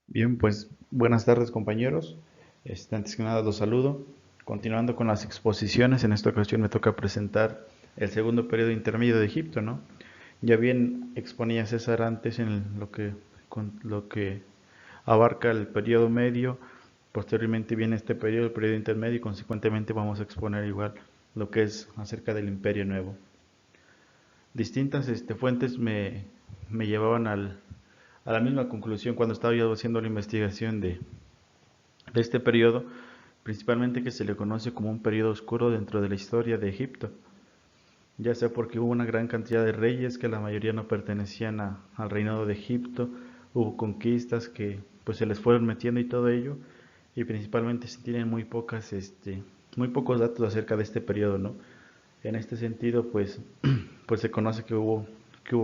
Bien, pues buenas tardes compañeros. Antes que nada los saludo. Continuando con las exposiciones, en esta ocasión me toca presentar el segundo periodo intermedio de Egipto, ¿no? Ya bien exponía César antes lo que abarca el periodo medio, posteriormente viene este periodo, el periodo intermedio, y consecuentemente vamos a exponer igual lo que es acerca del Imperio Nuevo. Distintas fuentes me llevaban a la misma conclusión cuando estaba yo haciendo la investigación de este periodo, principalmente que se le conoce como un periodo oscuro dentro de la historia de Egipto, ya sea porque hubo una gran cantidad de reyes que la mayoría no pertenecían al reinado de Egipto, hubo conquistas que pues se les fueron metiendo y todo ello, y principalmente se tienen muy pocos datos acerca de este periodo, ¿no? En este sentido, pues se conoce que hubo que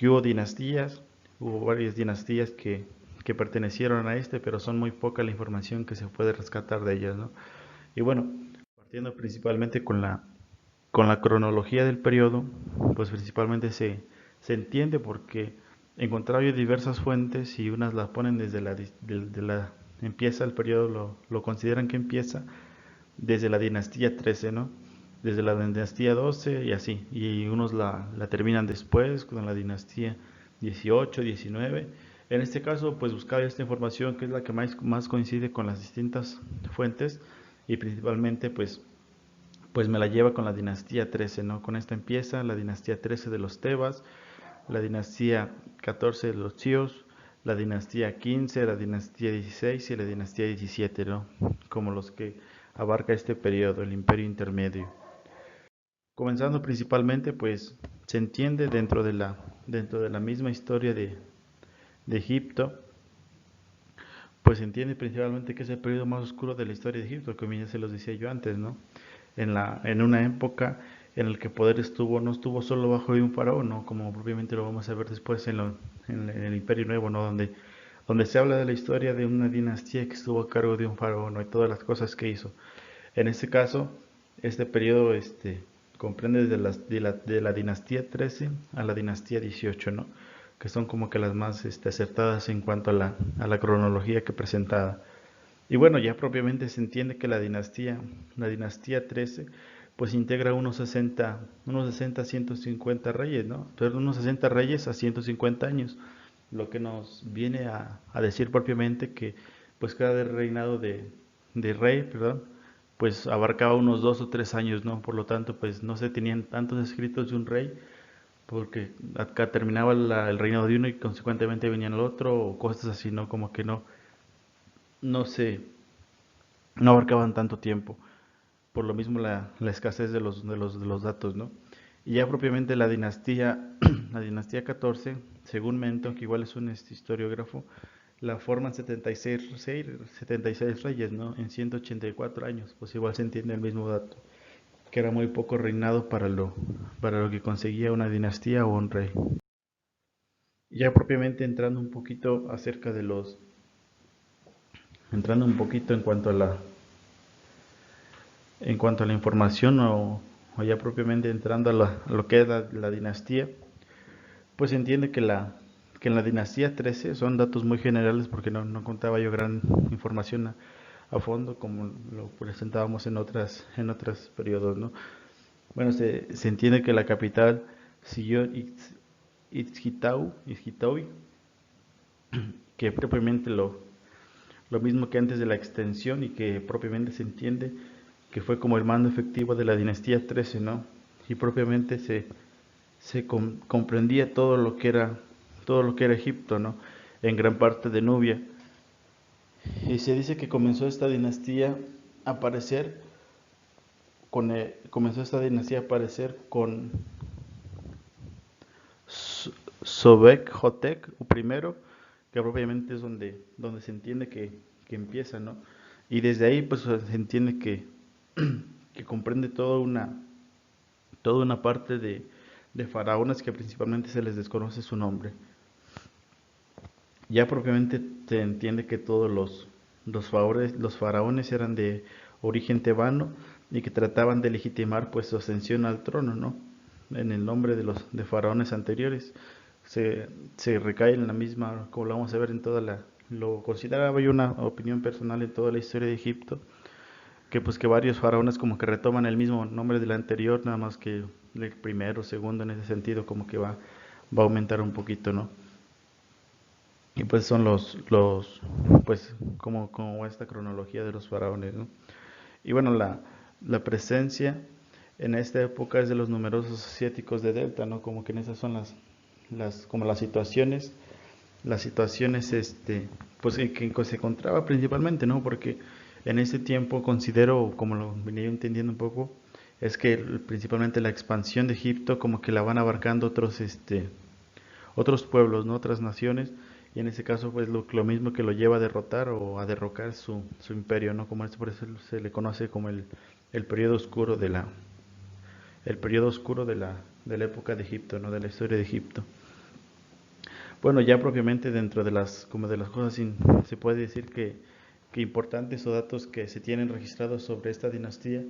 hubo dinastías, hubo varias dinastías que pertenecieron a pero son muy poca la información que se puede rescatar de ellas, ¿no? Y bueno, partiendo principalmente con la cronología del periodo, pues principalmente se entiende porque encontraba yo diversas fuentes y unas las ponen desde empieza el periodo, lo consideran que empieza desde la dinastía 13, ¿no? Desde la dinastía 12 y así. Y unos la terminan después con la dinastía 18, 19. En este caso, pues buscaba esta información que es la que más coincide con las distintas fuentes y principalmente pues me la lleva con la dinastía 13, ¿no? Con esta empieza la dinastía 13 de los Tebas, la dinastía 14 de los Chios, la dinastía 15, la dinastía 16 y la dinastía 17, ¿no? Como los que abarca este periodo, el imperio intermedio. Comenzando principalmente, pues se entiende dentro de la misma historia de Egipto, pues se entiende principalmente que es el periodo más oscuro de la historia de Egipto, como ya se los decía yo antes, ¿no? En una época en la que el poder no estuvo solo bajo de un faraón, ¿no? Como propiamente lo vamos a ver después en el Imperio Nuevo, ¿no? Donde se habla de la historia de una dinastía que estuvo a cargo de un faraón, ¿no? Y todas las cosas que hizo. En este caso, este periodo comprende de la dinastía 13 a la dinastía 18, ¿no? Que son como que las más acertadas en cuanto a a la cronología que presentaba. Y bueno, ya propiamente se entiende que la dinastía 13, pues integra unos 60 a 150 reyes, ¿no? Entonces, unos 60 reyes a 150 años, lo que nos viene a decir propiamente que pues cada reinado de rey, perdón, pues abarcaba unos 2 o 3 años, ¿no? Por lo tanto, pues no se tenían tantos escritos de un rey, porque acá terminaba el reinado de uno y consecuentemente venía el otro, o cosas así, ¿no? Como que no se, no abarcaban tanto tiempo, por lo mismo la escasez de los datos, ¿no? Y ya propiamente la dinastía 14, según Menton, que igual es un historiógrafo, la forman 76 reyes, ¿no? En 184 años, pues igual se entiende el mismo dato, que era muy poco reinado para lo que conseguía una dinastía o un rey. Ya propiamente entrando un poquito en cuanto a la información o ya propiamente entrando a lo que es la dinastía, pues se entiende que en la dinastía 13 son datos muy generales porque no contaba yo gran información a fondo como lo presentábamos en otros periodos, ¿no? Bueno, se entiende que la capital siguió Itzhitaui, que propiamente lo mismo que antes de la extensión y que propiamente se entiende que fue como el mando efectivo de la dinastía 13, ¿no? Y propiamente comprendía todo lo que era Egipto, ¿no? En gran parte de Nubia. Y se dice que comenzó esta dinastía a aparecer comenzó esta dinastía a aparecer con Sobek primero, que propiamente es donde se entiende que empieza, ¿no? Y desde ahí pues se entiende que comprende toda una parte de faraones que principalmente se les desconoce su nombre. Ya propiamente se entiende que los faraones eran de origen tebano y que trataban de legitimar pues su ascensión al trono, ¿no? En el nombre de los de faraones anteriores. se, se recae en la misma, como lo vamos a ver en toda la, lo consideraba yo una opinión personal en toda la historia de Egipto, que pues que varios faraones como que retoman el mismo nombre del anterior, nada más que el primero, segundo en ese sentido, como que va a aumentar un poquito, ¿no? Y pues son pues como esta cronología de los faraones, ¿no? Y bueno, la presencia en esta época es de los numerosos asiáticos de Delta, ¿no? Como que en esas son como las situaciones, pues que se encontraba principalmente, ¿no? Porque en ese tiempo considero, como lo venía entendiendo un poco, es que principalmente la expansión de Egipto como que la van abarcando otros pueblos, ¿no? Otras naciones, y en ese caso pues lo mismo que lo lleva a derrotar o a derrocar su imperio, ¿no? Como esto por eso se le conoce como el periodo oscuro el periodo oscuro de la época de Egipto, ¿no? De la historia de Egipto. Bueno, ya propiamente dentro de como de las cosas se puede decir que importantes o datos que se tienen registrados sobre esta dinastía,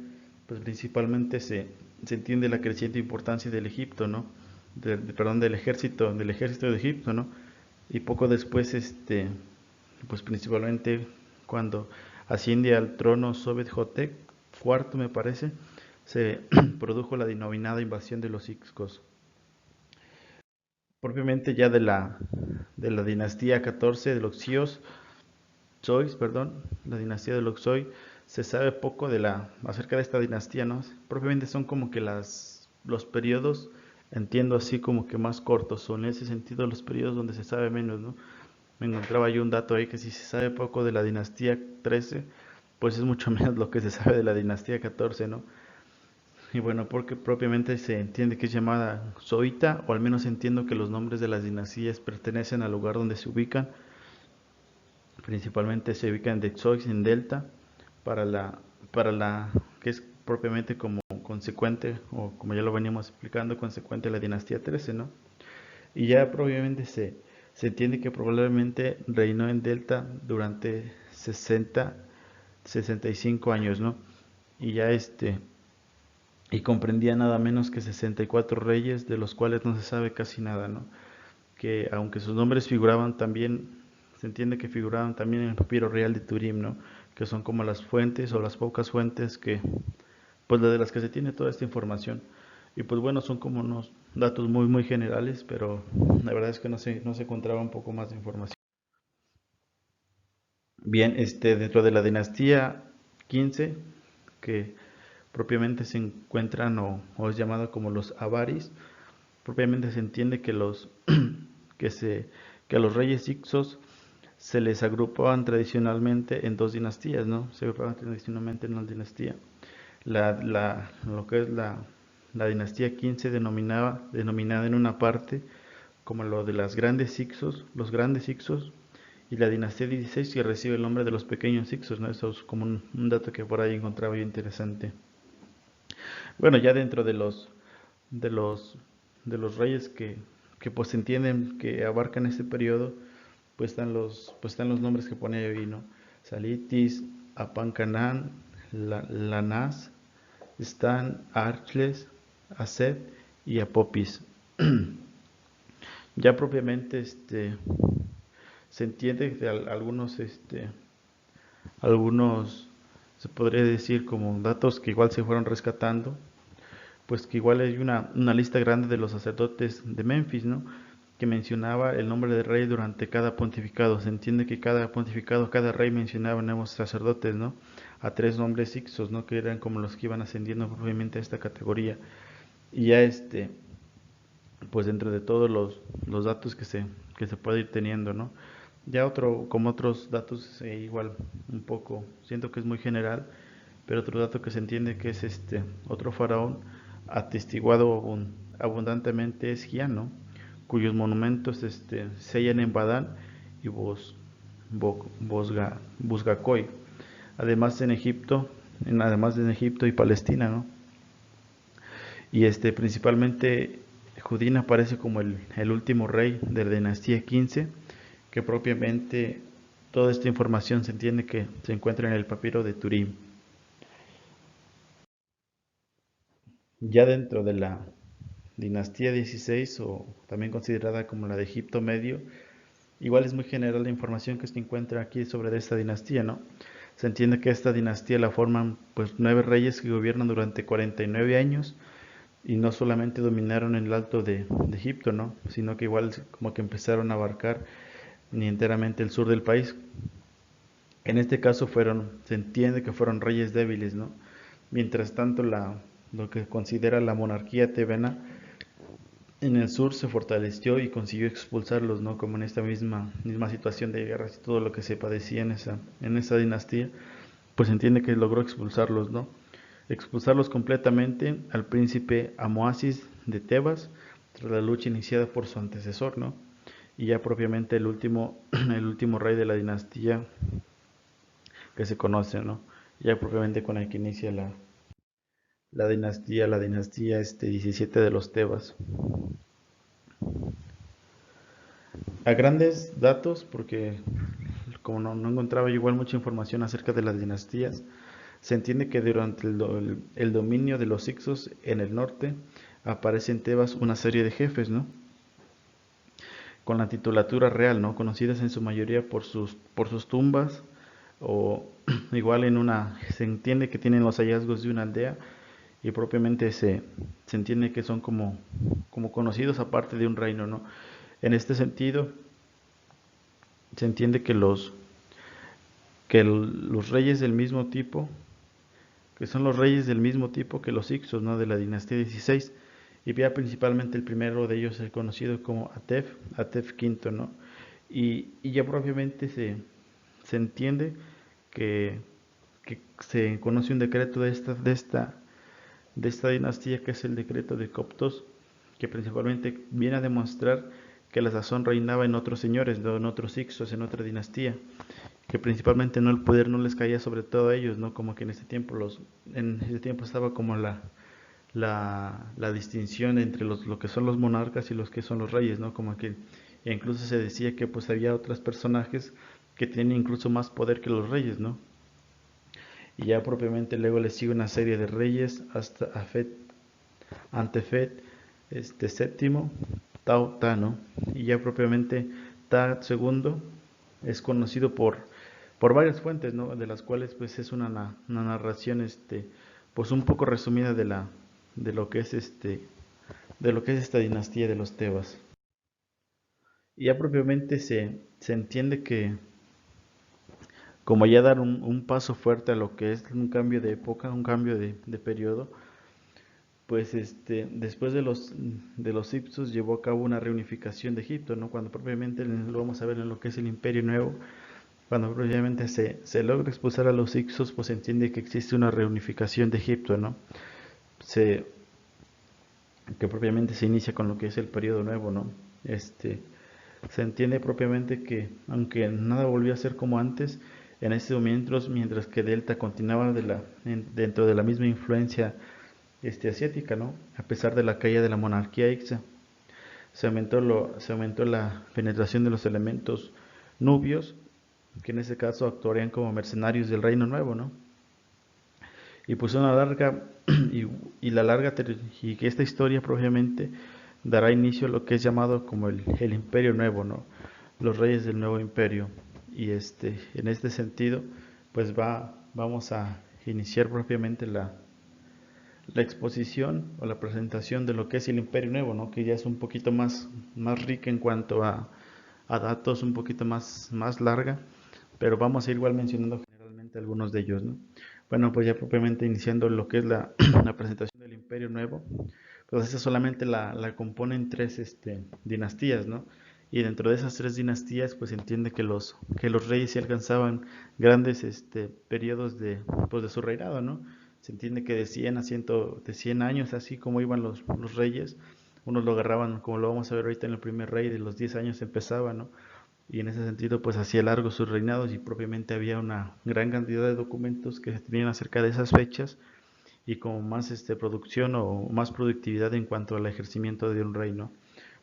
pues principalmente se entiende la creciente importancia del Egipto, ¿no? Perdón, del ejército de Egipto, ¿no? Y poco después, pues principalmente cuando asciende al trono Sobek-Hotep IV, me parece, se produjo la denominada invasión de los Hicsos. Propiamente ya de la dinastía 14 de los Xois, perdón, la dinastía de los Xoi, se sabe poco acerca de esta dinastía, ¿no? Propiamente son como que los periodos, entiendo así como que más cortos, son en ese sentido los periodos donde se sabe menos, ¿no? Me encontraba yo un dato ahí que si se sabe poco de la dinastía 13, pues es mucho menos lo que se sabe de la dinastía 14, ¿no? Y bueno, porque propiamente se entiende que es llamada Zoita, o al menos entiendo que los nombres de las dinastías pertenecen al lugar donde se ubican. Principalmente se ubican de Xoix en Delta, para que es propiamente como consecuente, o como ya lo veníamos explicando, consecuente a la dinastía 13, ¿no? Y ya probablemente se entiende que probablemente reinó en Delta durante 65 años, ¿no? Y ya y comprendía nada menos que 64 reyes, de los cuales no se sabe casi nada, ¿no? Que aunque sus nombres figuraban también, se entiende que figuraban también en el papiro real de Turín, ¿no? Que son como las fuentes o las pocas fuentes pues de las que se tiene toda esta información. Y pues bueno, son como unos datos muy generales, pero la verdad es que no se encontraba un poco más de información. Bien, dentro de la dinastía 15, que propiamente se encuentran o es llamada como los Avaris, propiamente se entiende que que se que a los reyes Hicsos se les agrupaban tradicionalmente en dos dinastías, ¿no? Se agrupaban tradicionalmente en una dinastía. Lo que es la dinastía 15 denominada en una parte como lo de los grandes Hicsos, y la dinastía 16 que recibe el nombre de los pequeños Hicsos, ¿no? Eso es como un dato que por ahí encontraba yo interesante. Bueno, ya dentro de los, de los reyes que pues entienden que abarcan este periodo, pues están los nombres que pone ahí, ¿no? Salitis, Apancanán, Lanás, Stan, Archles, Asep y Apopis. Ya propiamente se entiende que algunos se podría decir como datos que igual se fueron rescatando, pues que igual hay una lista grande de los sacerdotes de Memphis, ¿no? Que mencionaba el nombre del rey durante cada pontificado. Se entiende que cada pontificado, cada rey mencionaba nuevos sacerdotes, ¿no? A tres nombres ixos, ¿no? Que eran como los que iban ascendiendo propiamente a esta categoría. Y ya pues dentro de todos los datos que se puede ir teniendo, ¿no? Ya como otros datos, igual un poco, siento que es muy general, pero otro dato que se entiende que es otro faraón atestiguado abundantemente es Giano, cuyos monumentos se hallan en Badán y Bosgacoy, además en Egipto y Palestina, ¿no? Y principalmente Judín aparece como el último rey de la dinastía 15, que propiamente toda esta información se entiende que se encuentra en el papiro de Turín. Ya dentro dinastía 16 o también considerada como la de Egipto Medio. Igual es muy general la información que se encuentra aquí sobre esta dinastía, ¿no? Se entiende que esta dinastía la forman pues 9 reyes que gobiernan durante 49 años y no solamente dominaron el alto de Egipto, ¿no? Sino que igual como que empezaron a abarcar ni enteramente el sur del país. En este caso se entiende que fueron reyes débiles, ¿no? Mientras tanto, lo que considera la monarquía tebana en el sur se fortaleció y consiguió expulsarlos, ¿no? Como en esta misma situación de guerras y todo lo que se padecía en esa dinastía, pues se entiende que logró expulsarlos, ¿no? Expulsarlos completamente al príncipe Amoasis de Tebas, tras la lucha iniciada por su antecesor, ¿no? Y ya propiamente el último rey de la dinastía que se conoce, ¿no? Ya propiamente con el que inicia la dinastía 17 de los Tebas. A grandes datos, porque como no encontraba yo igual mucha información acerca de las dinastías, se entiende que durante el dominio de los Hicsos en el norte aparece en Tebas una serie de jefes, ¿no? Con la titulatura real, ¿no? Conocidas en su mayoría por sus tumbas o igual se entiende que tienen los hallazgos de una aldea y propiamente se entiende que son como conocidos aparte de un reino, ¿no? En este sentido, se entiende que los reyes del mismo tipo, que son los reyes del mismo tipo que los Hicsos, ¿no? De la dinastía 16, y ya principalmente el primero de ellos es conocido como Atef V, ¿no? Y ya propiamente se entiende que, que se conoce un decreto de esta dinastía, que es el decreto de Coptos, que principalmente viene a demostrar que la sazón reinaba en otros señores, ¿no? En otros Hicsos, en otra dinastía, que principalmente no el poder no les caía sobre todo a ellos, ¿no? Como que en ese tiempo estaba como la distinción entre lo que son los monarcas y los que son los reyes, ¿no? Como que incluso se decía que pues había otros personajes que tenían incluso más poder que los reyes, ¿no? Y ya propiamente luego le sigue una serie de reyes hasta Antefet, séptimo, Tao Ta, ¿no? Y ya propiamente Ta segundo es conocido por varias fuentes, ¿no? De las cuales pues es una narración pues un poco resumida de lo que es esta dinastía de los Tebas. Y ya propiamente se entiende que como ya dar un paso fuerte a lo que es un cambio de época, un cambio de periodo, pues después de los Hicsos llevó a cabo una reunificación de Egipto, ¿no? Cuando propiamente lo vamos a ver en lo que es el Imperio Nuevo, cuando propiamente se logra expulsar a los Hicsos, pues se entiende que existe una reunificación de Egipto, ¿no? Se, que propiamente se inicia con lo que es el periodo nuevo, ¿no? Se entiende propiamente que, aunque nada volvió a ser como antes, en estos momentos, mientras que Delta continuaba dentro de la misma influencia asiática, ¿no? A pesar de la caída de la monarquía Ixa, se aumentó la penetración de los elementos nubios, que en ese caso actuarían como mercenarios del Reino Nuevo, ¿no? Y pues una larga y la larga y que esta historia probablemente dará inicio a lo que es llamado como el Imperio Nuevo, ¿no? Los reyes del nuevo imperio. Y en este sentido, pues vamos a iniciar propiamente la exposición o la presentación de lo que es el Imperio Nuevo, ¿no? Que ya es un poquito más rica en cuanto a datos, un poquito más larga, pero vamos a ir igual mencionando generalmente algunos de ellos, ¿no? Bueno, pues ya propiamente iniciando lo que es la presentación del Imperio Nuevo, pues esa solamente la componen tres dinastías, ¿no? Y dentro de esas tres dinastías, pues se entiende que los reyes sí alcanzaban grandes periodos pues de su reinado, ¿no? Se entiende que de 100 años, así como iban los reyes, unos lo agarraban, como lo vamos a ver ahorita en el primer rey, de los 10 años empezaba, ¿no? Y en ese sentido pues hacía largos sus reinados y propiamente había una gran cantidad de documentos que se tenían acerca de esas fechas y como más producción o más productividad en cuanto al ejercimiento de un reino.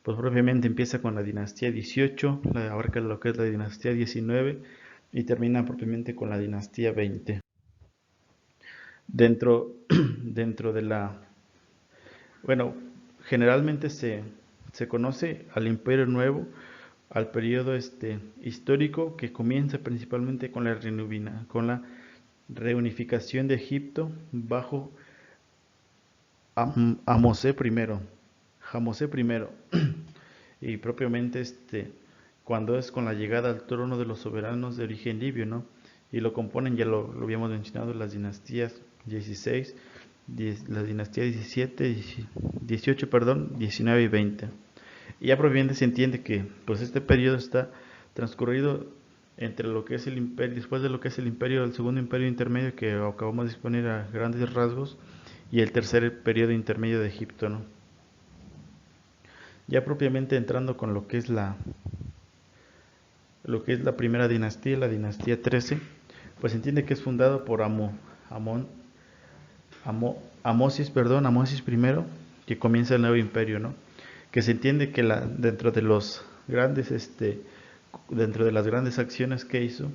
Pues propiamente empieza con la dinastía 18, abarca lo que es la dinastía 19 y termina propiamente con la dinastía 20. Dentro, dentro de bueno, generalmente se conoce al Imperio Nuevo, al periodo histórico que comienza principalmente con con la reunificación de Egipto bajo Amosé I, Jamosé I, y propiamente cuando es con la llegada al trono de los soberanos de origen libio, ¿no? Y lo componen, ya lo habíamos mencionado, las dinastías 16, la dinastía 17, 18, perdón, 19 y 20. Y ya propiamente se entiende que pues este periodo está transcurrido entre lo que es el imperio, después de lo que es el imperio, el segundo imperio intermedio que acabamos de exponer a grandes rasgos, y el tercer periodo intermedio de Egipto, ¿no? Ya propiamente entrando con lo que es la primera dinastía, la dinastía 13, pues se entiende que es fundado por Amón, Amosis, perdón, Amosis I, que comienza el nuevo imperio, ¿no? Que se entiende que dentro de los grandes, dentro de las grandes acciones que hizo,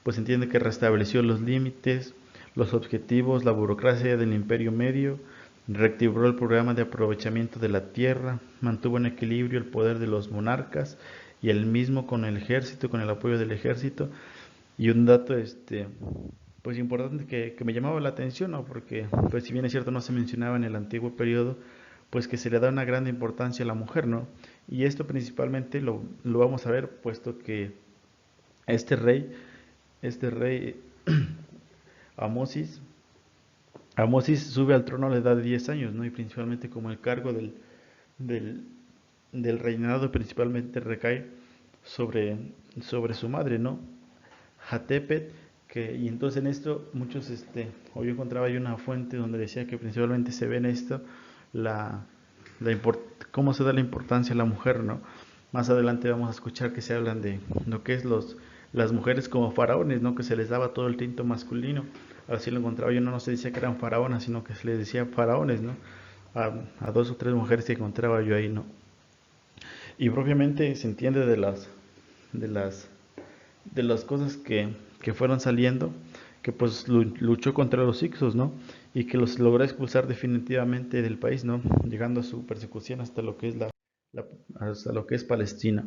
pues se entiende que restableció los límites, los objetivos, la burocracia del Imperio Medio, reactivó el programa de aprovechamiento de la tierra, mantuvo en equilibrio el poder de los monarcas y el mismo con el ejército, con el apoyo del ejército. Y un dato pues importante que me llamaba la atención, ¿no? Porque pues si bien es cierto no se mencionaba en el antiguo periodo, pues que se le da una gran importancia a la mujer, ¿no? Y esto principalmente lo vamos a ver puesto que este rey, este rey Amosis, Amosis sube al trono a la edad de 10 años, ¿no? Y principalmente como el cargo del, del reinado principalmente recae sobre, sobre su madre, ¿no? Hatepet, y entonces en esto muchos, o yo encontraba ahí una fuente donde decía que principalmente se ve en esto la, cómo se da la importancia a la mujer, ¿no? Más adelante vamos a escuchar que se hablan de lo que es las mujeres como faraones, ¿no? Que se les daba todo el tinto masculino. Así lo encontraba yo, no se decía que eran faraonas, sino que se les decía faraones, ¿no? A dos o tres mujeres que encontraba yo ahí, ¿no? Y propiamente se entiende de las de las cosas que fueron saliendo, que pues luchó contra los Hicsos, ¿no? Y que los logró expulsar definitivamente del país, ¿no? Llegando a su persecución hasta lo que es hasta lo que es Palestina.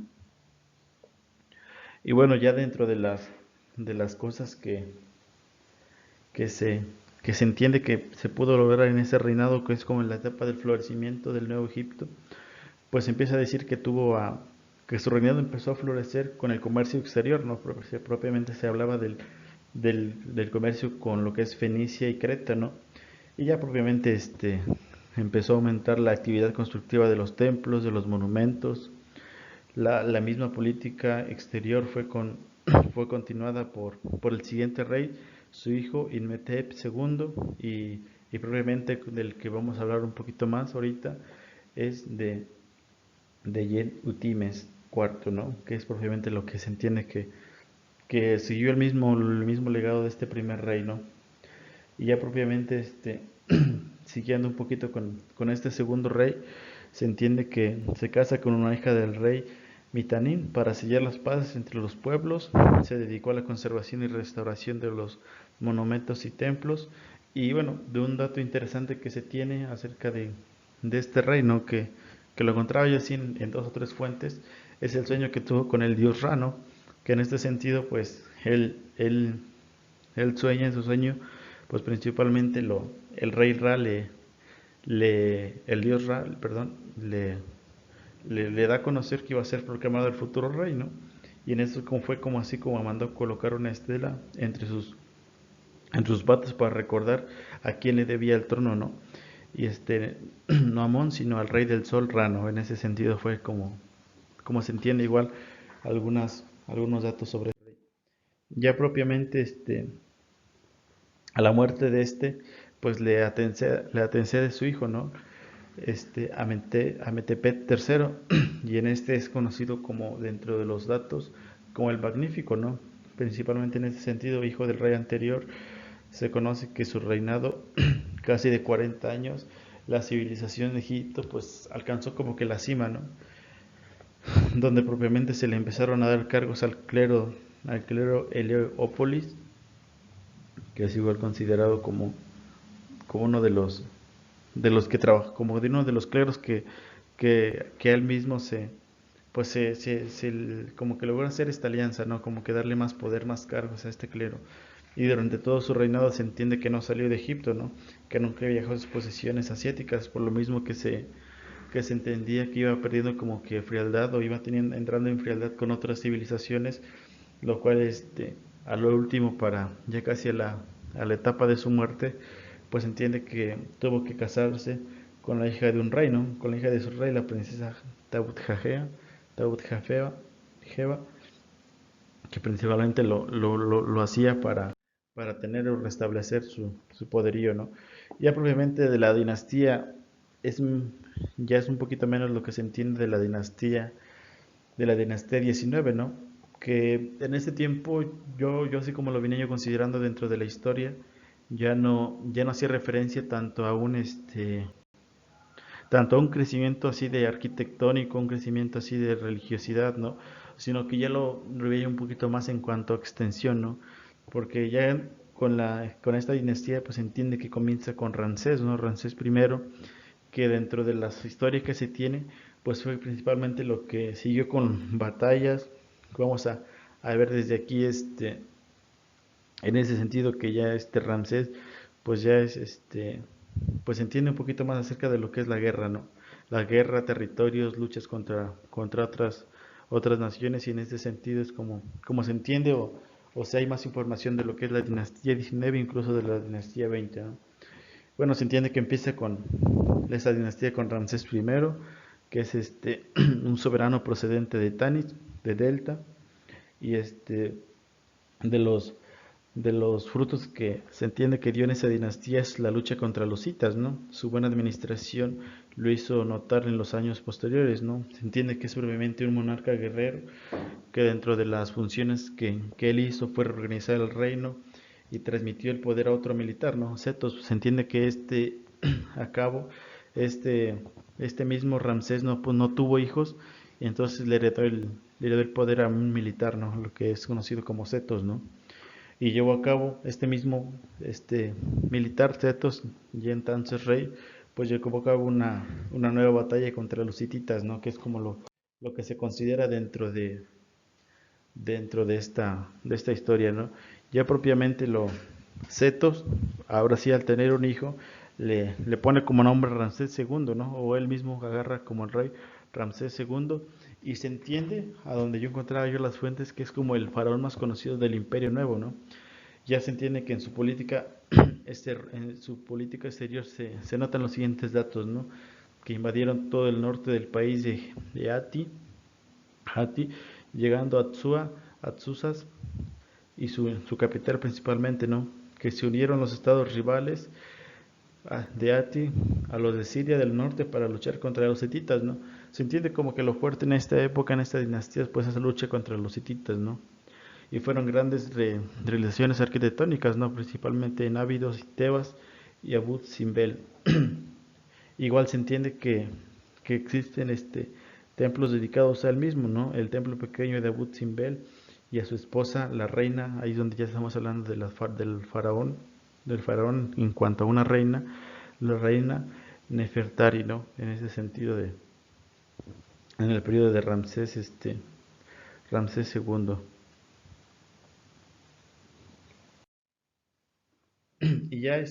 Y bueno, ya dentro de las cosas que se, que se entiende que se pudo lograr en ese reinado, que es como en la etapa del florecimiento del Nuevo Egipto, pues empieza a decir que su reinado empezó a florecer con el comercio exterior, ¿no? Propiamente se hablaba del comercio con lo que es Fenicia y Creta, ¿no? Y ya propiamente empezó a aumentar la actividad constructiva de los templos, de los monumentos. La misma política exterior fue continuada por el siguiente rey, su hijo Inmetep II, y propiamente del que vamos a hablar un poquito más ahorita es de Yen Utimes IV, ¿no? Que es propiamente lo que se entiende que siguió el mismo legado de este primer rey, ¿no? Y ya propiamente siguiendo un poquito con este segundo rey, se entiende que se casa con una hija del rey Mitanín para sellar las paces entre los pueblos, se dedicó a la conservación y restauración de los monumentos y templos, y bueno, de un dato interesante que se tiene acerca de este rey, ¿no? Que lo encontraba yo así en dos o tres fuentes, es el sueño que tuvo con el dios Ra, ¿no? Que en este sentido, pues, él sueña en su sueño, pues principalmente el rey Ra el dios Ra, perdón, le da a conocer que iba a ser proclamado el futuro rey, ¿no? Y en eso como fue como así como mandó colocar una estela entre sus patas para recordar a quién le debía el trono, ¿no? Y no a Amón, sino al rey del sol Ra, ¿no? En ese sentido fue como se entiende igual algunos datos sobre el rey. Ya propiamente a la muerte de pues le atensé su hijo, ¿no? Ametepet III, y en este es conocido como, dentro de los datos, como el Magnífico, ¿no? Principalmente en ese sentido, hijo del rey anterior, se conoce que su reinado, casi de 40 años, la civilización de Egipto, pues alcanzó como que la cima, ¿no? Donde propiamente se le empezaron a dar cargos al clero Heliópolis, que es igual considerado como uno de los que trabaja, como de uno de los cleros que él mismo pues como que logró hacer esta alianza, ¿no? Como que darle más poder, más cargos a este clero. Y durante todo su reinado se entiende que no salió de Egipto, ¿no? Que nunca viajó a sus posesiones asiáticas, por lo mismo que se entendía que iba perdiendo como que frialdad o iba teniendo, entrando en frialdad con otras civilizaciones, lo cual a lo último para ya casi a la etapa de su muerte, pues entiende que tuvo que casarse con la hija de un rey, ¿no? Con la hija de su rey, la princesa Tabut Jafeba, Jeba, que principalmente lo hacía para tener o restablecer su poderío, ¿no? Ya propiamente de la dinastía, es, ya es un poquito menos lo que se entiende de la dinastía 19, ¿no? Que en ese tiempo yo así como lo vine yo considerando dentro de la historia, ya no hacía referencia tanto a un crecimiento así de arquitectónico, un crecimiento así de religiosidad, ¿no? Sino que ya lo veía un poquito más en cuanto a extensión, ¿no? Porque ya con esta dinastía pues se entiende que comienza con Ramsés, ¿no? Ramsés primero, que dentro de las historias que se tiene, pues fue principalmente lo que siguió con batallas. Vamos a ver desde aquí en ese sentido que ya Ramsés pues ya es pues entiende un poquito más acerca de lo que es la guerra, ¿no? La guerra, territorios, luchas contra otras naciones, y en este sentido es como se entiende o si hay más información de lo que es la dinastía 19, incluso de la dinastía 20, ¿no? Bueno, se entiende que empieza con esa dinastía con Ramsés I, que es un soberano procedente de Tanis, de Delta, y de los de los frutos que se entiende que dio en esa dinastía es la lucha contra los hitas, ¿no? Su buena administración lo hizo notar en los años posteriores, ¿no? Se entiende que es brevemente un monarca guerrero, que dentro de las funciones que él hizo fue reorganizar el reino y transmitió el poder a otro militar, ¿no? Setos, se entiende que a cabo, este, este mismo Ramsés pues, no tuvo hijos, y entonces le heredó el poder a un militar, ¿no? Lo que es conocido como Setos, ¿no? Y llevó a cabo este militar Zetos, y entonces rey, pues llevó a cabo una nueva batalla contra los hititas, ¿no? Que es como lo que se considera dentro de esta historia, ¿no? Ya propiamente Zetos, ahora sí al tener un hijo, le pone como nombre Ramsés II, ¿no? O él mismo agarra como el rey Ramsés II, y se entiende, a donde yo encontraba yo las fuentes, que es como el faraón más conocido del Imperio Nuevo, ¿no? Ya se entiende que en su política, en su política exterior se notan los siguientes datos, ¿no? Que invadieron todo el norte del país de Hati, llegando a Atsuzas y su capital principalmente, ¿no? Que se unieron los estados rivales de Ati a los de Siria del norte para luchar contra los hititas, ¿no? Se entiende como que lo fuerte en esta época, en esta dinastía, pues esa lucha contra los hititas, ¿no? Y fueron grandes realizaciones arquitectónicas, ¿no? Principalmente en Abidos y Tebas y Abu Simbel. Igual se entiende que existen templos dedicados a él mismo, ¿no? El templo pequeño de Abu Simbel y a su esposa, la reina, ahí es donde ya estamos hablando del faraón en cuanto a una reina, la reina Nefertari, ¿no? En ese sentido en el periodo de Ramsés II. Y ya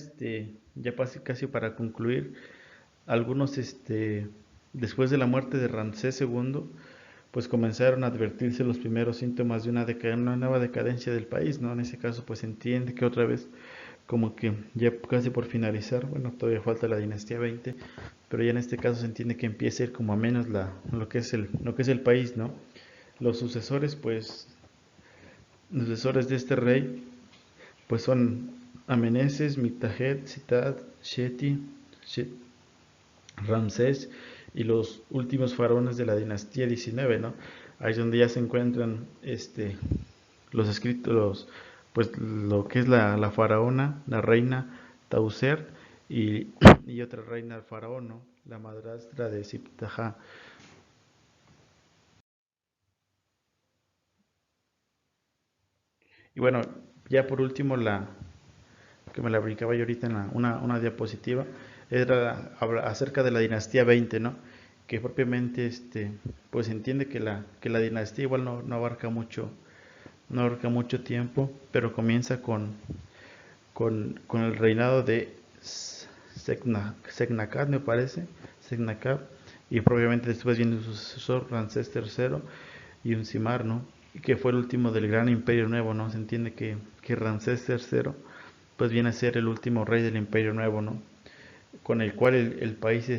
ya casi para concluir, algunos después de la muerte de Ramsés II, pues comenzaron a advertirse los primeros síntomas de una nueva decadencia del país, ¿no? En ese caso, pues se entiende que otra vez, como que ya casi por finalizar, bueno, todavía falta la dinastía 20, pero ya en este caso se entiende que empieza a ir como a menos lo que es el país, ¿no? Los sucesores, pues, los sucesores de este rey, pues son Ameneses, Mictahed, Sitad, Ramsés y los últimos faraones de la dinastía 19, ¿no? Ahí es donde ya se encuentran los escritos, pues lo que es la faraona, la reina Tauser y, y otra reina faraón, ¿no? La madrastra de Siptahá. Y bueno, ya por último, que me la brincaba yo ahorita en una diapositiva, era acerca de la dinastía 20, ¿no? que propiamente pues entiende que la dinastía igual no abarca mucho, no abarca mucho tiempo, pero comienza con el reinado de Segnacad, me parece, Segnacad, y probablemente después viene su sucesor, Ramsés III y Unsimar, ¿no? Que fue el último del gran imperio nuevo, ¿no? Se entiende que Ramsés III pues viene a ser el último rey del imperio nuevo, ¿no? Con el cual el país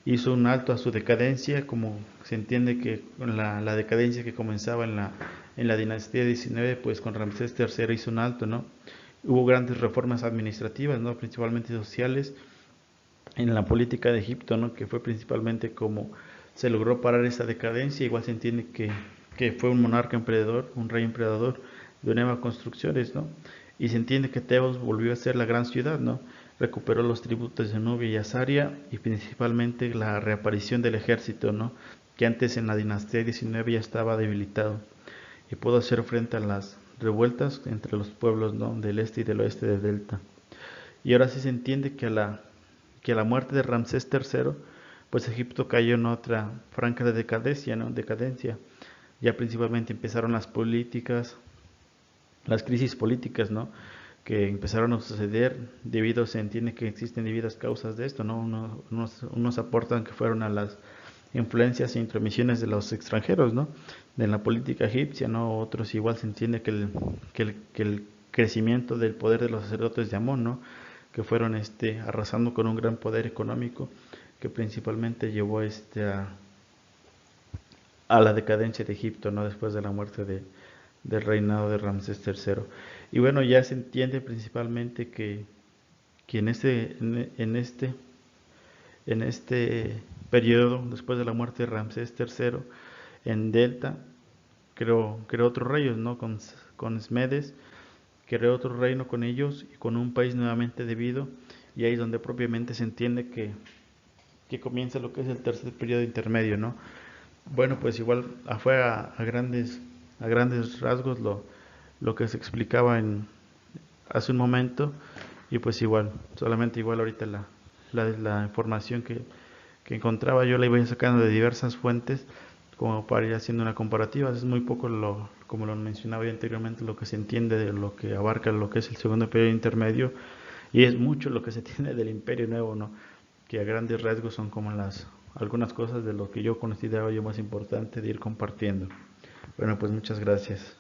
hizo un alto a su decadencia, como se entiende que la decadencia que comenzaba en la dinastía 19, pues con Ramsés III hizo un alto, ¿no? Hubo grandes reformas administrativas, ¿no? Principalmente sociales, en la política de Egipto, ¿no? Que fue principalmente como se logró parar esa decadencia. Igual se entiende que fue un monarca emperador, un rey emperador de nuevas construcciones, ¿no? Y se entiende que Tebas volvió a ser la gran ciudad, ¿no? Recuperó los tributos de Nubia y Azaria y principalmente la reaparición del ejército, ¿no? Que antes en la dinastía 19 ya estaba debilitado y pudo hacer frente a las revueltas entre los pueblos, ¿no? Del este y del oeste de Delta. Y ahora sí se entiende que a la muerte de Ramsés III, pues Egipto cayó en otra franca de decadencia, ¿no? Decadencia. Ya principalmente empezaron las políticas, las crisis políticas, ¿no? Que empezaron a suceder debido, se entiende que existen debidas causas de esto, ¿no? Unos aportan que fueron a las influencias e intromisiones de los extranjeros, ¿no? De la política egipcia, ¿no? Otros igual se entiende que el crecimiento del poder de los sacerdotes de Amón, ¿no? Que fueron arrasando con un gran poder económico que principalmente llevó a la decadencia de Egipto, ¿no? Después de la muerte del reinado de Ramsés III. Y bueno, ya se entiende principalmente que en este periodo, después de la muerte de Ramsés III, en Delta, creó otros reyes, ¿no? Con Esmedes, creó otro reino con ellos y con un país nuevamente dividido, y ahí es donde propiamente se entiende que comienza lo que es el tercer periodo intermedio, ¿no? Bueno, pues igual fue a grandes rasgos lo que se explicaba hace un momento, y pues igual, solamente igual ahorita la información que encontraba yo la iba sacando de diversas fuentes como para ir haciendo una comparativa. Es muy poco como lo mencionaba yo anteriormente, lo que se entiende de lo que abarca lo que es el segundo periodo intermedio, y es mucho lo que se tiene del Imperio Nuevo, ¿no? Que a grandes rasgos son como algunas cosas de lo que yo consideraba yo más importante de ir compartiendo. Bueno, pues muchas gracias.